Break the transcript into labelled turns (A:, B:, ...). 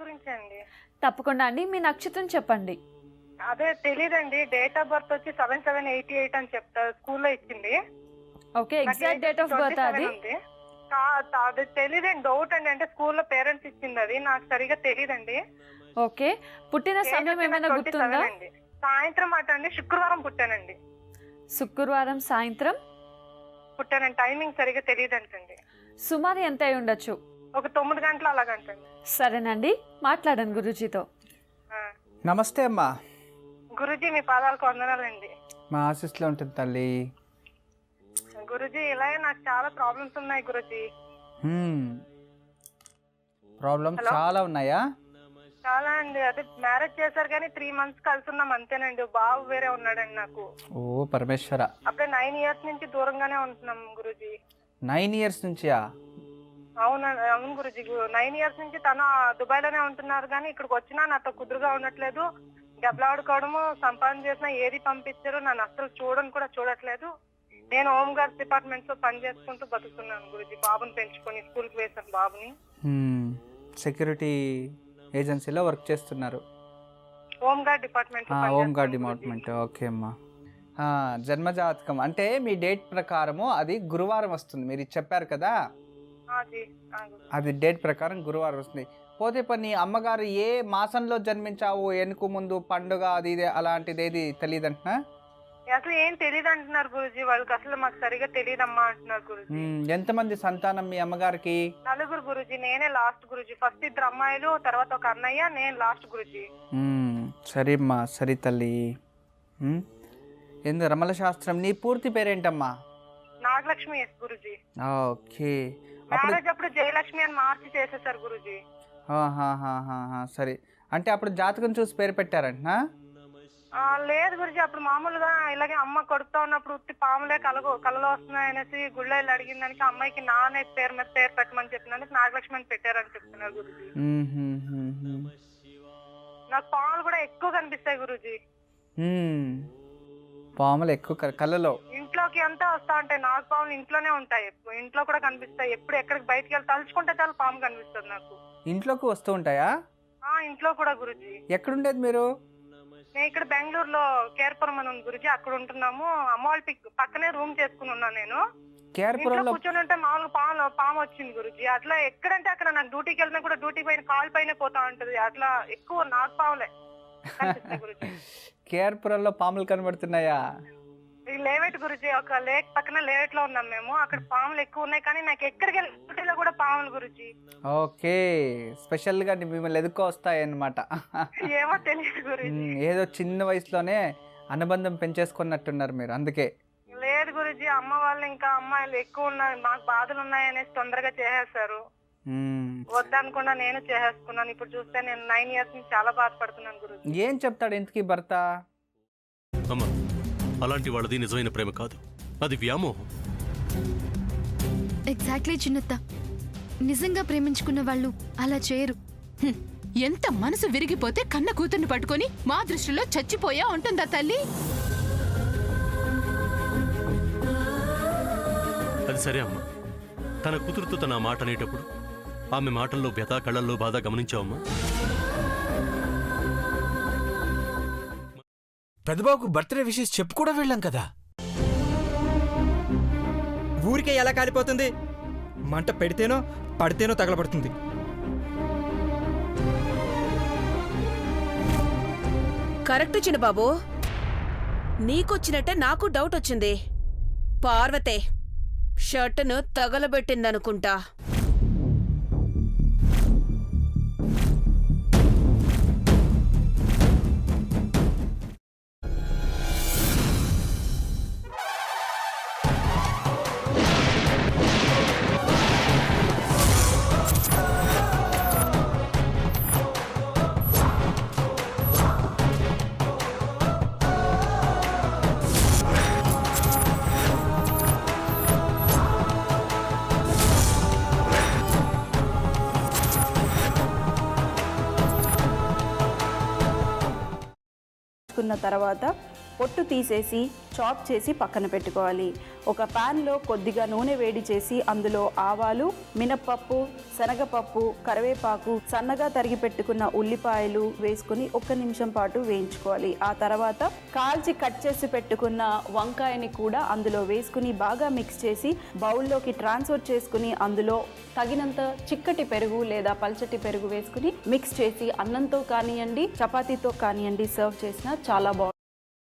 A: గురించి అండి.
B: తప్పకుండా అండి, మీ నక్షత్రం చెప్పండి.
A: అదే తెలీదండి. డేట్ ఆఫ్ బర్త్ వచ్చి 7788 అని చెప్తా, స్కూల్లో ఇచ్చింది.
B: Okay, exact date of birth అది?
A: అది తెలీదండి, డౌట్ అండి. అంటే స్కూల్లో పేరెంట్స్ ఇచ్చింది, అది నాకు సరిగా తెలీదండి.
B: ఓకే, పుట్టిన సమయం ఏమైనా గుర్తుందా?
A: సాయంత్రం అట అండి, శుక్రవారం పుట్టానండి.
B: శుక్రవారం సాయంత్రం
A: పుట్టానండి. టైమింగ్ సరిగా తెలియదంటండి.
B: సుమారు ఎంత అయి ఉండొచ్చు?
A: ఒక 9 గంటలు అలాగంటండి.
B: సరేనండి, మాట్లాడండి గురూజీతో.
C: నమస్తే అమ్మా.
A: గురూజీ, మీ పాదాలకు వందనాలండి.
C: మా ఆశీస్సులో ఉంటుంది తల్లి.
A: గురూజీ, ఇలాగే నాకు చాలా ప్రాబ్లమ్స్ ఉన్నాయి గురూజీ.
C: ప్రాబ్లమ్స్ చాలా ఉన్నాయా?
A: చాలా అండి. అదే మ్యారేజ్ చేశారు కానీ 3 months కలిసి ఉన్నాం అంతేనండి. బాబు వేరే ఉన్నాడండి నాకు.
C: ఓ పరమేశ్వర.
A: అప్పుడే 9 years నుంచి దూరంగానే ఉంటున్నాం గురూజీ.
C: 9 years నుంచియా?
A: అవును గురూజీ. 9 years నుంచి తను దుబాయ్ లోనే ఉంటున్నారు కానీ ఇక్కడికి వచ్చినా నాతో కుదురుగా ఉండట్లేదు. డబ్బులాడుకోవడము, సంపాదన చేసినా ఏది పంపించారు, నన్ను అసలు చూడట్లేదు. నేను హోమ్ గార్డ్స్ డిపార్ట్మెంట్ లో పని చేసుకుంటూ బతుకుతున్నాను గురూజీ. బాబుని పెంచుకొని స్కూల్కి వేసాను బాబుని.
C: సెక్యూరిటీ ఏజెన్సీలో వర్క్ చేస్తున్నారు.
A: Home guard department.
C: Home guard department. Okay అమ్మా. జన్మజాతకం అంటే మీ డేట్ ప్రకారము అది గురువారం వస్తుంది, మీరు చెప్పారు కదా. అది డేట్ ప్రకారం గురువారం వస్తుంది. పోతే పని అమ్మగారు ఏ మాసంలో జన్మించావు, ఎనుకు ముందు పండుగ అది ఇది అలాంటిది ఏది తెలియదంటున్నా?
A: అసలు ఏం తెలియదు అంటున్నారు గురూజీ. వాళ్ళకి అసలు మాకు సరిగా తెలియదమ్మా అంటున్నారు గురూజీ.
C: ఎంతమంది సంతానం మీ అమ్మగారికి?
A: 4 గురూజీ. నేనే లాస్ట్ గురూజీ. ఫస్ట్ 2 అమ్మాయిలు, తర్వాత ఒక అన్నయ్య, నేను లాస్ట్ గురూజీ.
C: సరే అమ్మా, సరే తల్లి. రమల శాస్త్రం. నీ పూర్తి పేరేంటమ్మా?
A: Nagalakshmi yes Guruji.
C: Okay.
A: Marriage అప్పుడు జయలక్ష్మి అని మార్చి చేసేసారు గురూజీ.
C: సరే, అంటే అప్పుడు జాతకం చూసి పేరు పెట్టారంట?
A: లేదు గురూజీ, అప్పుడు మామూలుగా ఇలాగే అమ్మ కొడుతా ఉన్నప్పుడు ఉత్తి పాములే కలలో వస్తున్నాయనేసి గుళ్ళో వెళ్ళి అడిగిన దానికి అమ్మాయికి నానే పేరు మీద పేరు పెట్టమని చెప్పినందుకు నాగలక్ష్మి అని పెట్టారని చెప్తున్నారు గురూజీ. నాకు పాములు కూడా ఎక్కువ కనిపిస్తాయి గురూజీ.
C: పాములు ఎక్కువ కళ్ళలో?
A: ఇంట్లోకి అంతా వస్తా ఉంటాయి. నాగు పాములు ఇంట్లోనే ఉంటాయి, ఇంట్లో కూడా కనిపిస్తాయి. ఎప్పుడు ఎక్కడికి బయటకి వెళ్ళి తలుచుకుంటే చాలా పాము కనిపిస్తుంది నాకు.
C: ఇంట్లోకి వస్తూ ఉంటాయా?
A: ఇంట్లో కూడా గురూజీ.
C: ఎక్కడుండేది మీరు?
A: నేను ఇక్కడ బెంగళూరులో కేర్పురం అని ఉంది గురూజీ, అక్కడ ఉంటున్నాము. అమ్మ వాళ్ళ పక్కనే రూమ్ చేసుకుని ఉన్నాను నేను. కూర్చొని ఉంటే మామూలుగా పాము వచ్చింది గురూజీ. అట్లా ఎక్కడంటే అక్కడ నాకు డ్యూటీకి వెళ్ళినా కూడా డ్యూటీ పైన కాల్ పైన పోతా ఉంటది. అట్లా ఎక్కువ నాగు పాములే కనిపిస్తాయి గురూజీ.
C: కేర్పురంలో పాములు కనబడుతున్నాయా?
A: లేవేట్ గురూజీ, ఒక లేక్ పక్కన లేవేట్ లో ఉన్నాం మేము. అక్కడ పాములు ఎక్కువ ఉన్నాయి కానీ నాకు ఎక్కడికి వెళ్ళి డ్యూటీలో కూడా పాములు గురూజీ.
C: ఓకే, స్పెషల్ గా మిమ్మల్ని ఎదుకో వస్తాయి అన్నమాట.
A: ఏమో తెలియదు గురూజీ.
C: ఏదో చిన్న వయసులోనే అనుబంధం పెంచేసుకున్నట్టున్నారు మీరు, అందుకే.
A: లేదు గురూజీ, అమ్మ వాళ్ళు ఇంకా అమ్మాయిలు ఎక్కువ ఉన్నాయి, మాకు బాధలు ఉన్నాయనేసి తొందరగా చేసేస్తారు. వద్దనుకున్నా నేను చేసేసుకున్నాను. ఇప్పుడు చూస్తే నేను 9 years నుంచి చాలా బాధపడుతున్నాను గురూజీ.
C: ఏం చెప్తాడు ఇంతకీ భర్త?
D: అమ్మా, అలాంటి వాళ్ళది నిజమైన ప్రేమ కాదు, అది వ్యామోహం.
E: ఎగ్జాక్ట్లీ చిన్నత్త, నిజంగా ప్రేమించుకున్న వాళ్ళు అలా చేయరు.
F: ఎంత మనసు విరిగిపోతే కన్న కూతుర్ని పట్టుకొని మా దృష్టిలో చచ్చిపోయా ఉంటుందా తల్లి?
D: అది సరే అమ్మా, తన కూతురుతో తన మాట అనేటప్పుడు ఆమె మాటల్లో వ్యథ, కళ్ళల్లో బాధ గమనించావమ్మా?
G: పెద్దబాబుకు బర్త్డే విషెస్ చెప్పు కూడా వెళ్ళాం కదా.
H: ఊరికే ఎలా కాలిపోతుంది? మంట పెడితేనో పడితేనో తగలబడుతుంది.
I: కరెక్ట్ చిన్నబాబు, నీకొచ్చినట్టే నాకు డౌట్ వచ్చింది. పార్వతే షర్టును తగలబెట్టిందనుకుంటా.
J: తర్వాత పొట్టు తీసేసి చాప్ చేసి పక్కన పెట్టుకోవాలి. ఒక ప్యాన్లో కొద్దిగా నూనె వేడి చేసి అందులో ఆవాలు, మినప్పప్పు, శనగపప్పు, కరివేపాకు, సన్నగా తరిగి పెట్టుకున్న ఉల్లిపాయలు వేసుకుని 1 నిమిషం పాటు వేయించుకోవాలి. ఆ తర్వాత కాల్చి కట్ చేసి పెట్టుకున్న వంకాయని కూడా అందులో వేసుకుని బాగా మిక్స్ చేసి బౌల్లోకి ట్రాన్స్ఫర్ చేసుకుని అందులో తగినంత చిక్కటి పెరుగు లేదా పల్చటి పెరుగు వేసుకుని మిక్స్ చేసి అన్నంతో కానివ్వండి, చపాతీతో కానివ్వండి సర్వ్ చేసినా చాలా బాగుంటుంది.